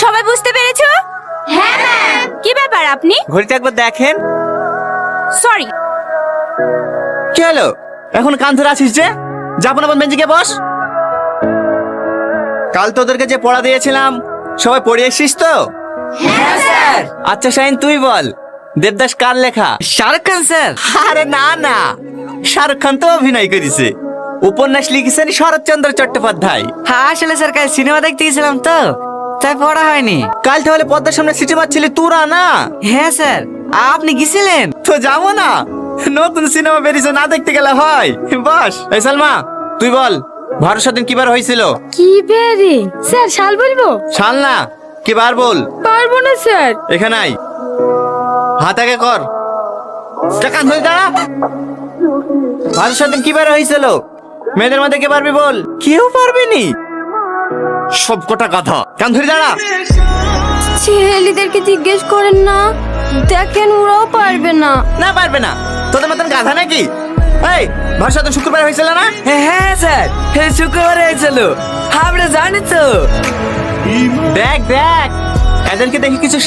সবাই বুঝতে পেরেছো? হ্যাঁ ম্যাম। কি ব্যাপার আপনি? ঘড়িটা একবার দেখেন। সরি। কি হলো? এখন কান ধরে আছিস যে? যাবো না বেঞ্চে গিয়ে বস। কাল তোদেরকে যে পড়া দিয়েছিলাম সবাই পড়ে এসছিস তো? হ্যাঁ স্যার। আচ্ছা শাহিন তুই বল, দেবদাস কার লেখা? শাহরুখ খান স্যার। আরে না না, শাহরুখ খান তো অভিনয় করেছে। উপন্যাস লিখেছেন শরৎচন্দ্র চট্টোপাধ্যায়। হ্যাঁ আসলে স্যার কাল সিনেমা দেখতে গেছিলাম তো, তাই পড়া হয়নি। কাল তাহলে পদ্মার সামনে সিটি মারছিলি তোরা না? হ্যাঁ স্যার, আপনি গেছিলেন? তো যাবো না, নতুন সিনেমা বেরিয়েছে, না দেখতে গেলে হয়? বস। এই সালমা তুই বল, ভারত স্বাধীন কিবার হয়েছিল? কি বেরি স্যার, শাল বলবো? সাল না, কিবার বল। পারবো না স্যার। এখানে আই, হাত আগে কর, কান ধরে দাঁড়া। ভারত স্বাধীন কিবার হয়েছিল? মেয়েদের মধ্যে কে পারবি বল? কেউ পারবে নি, সব কটা কথা। কান ধরে দাঁড়া। ছেলেদেরকে জিজ্ঞেস করেন না, দেখেন ওরাও পারবে না। না পারবে না, তোদের মতন গাধা নাকি? এই ভারত স্বাধীন শুক্রবার হয়েছিল না? হ্যাঁ স্যার, শুক্রবার হয়েছিল, আমরা জানি তো। দেখ দেখ, এদেরকে দেখি কিছু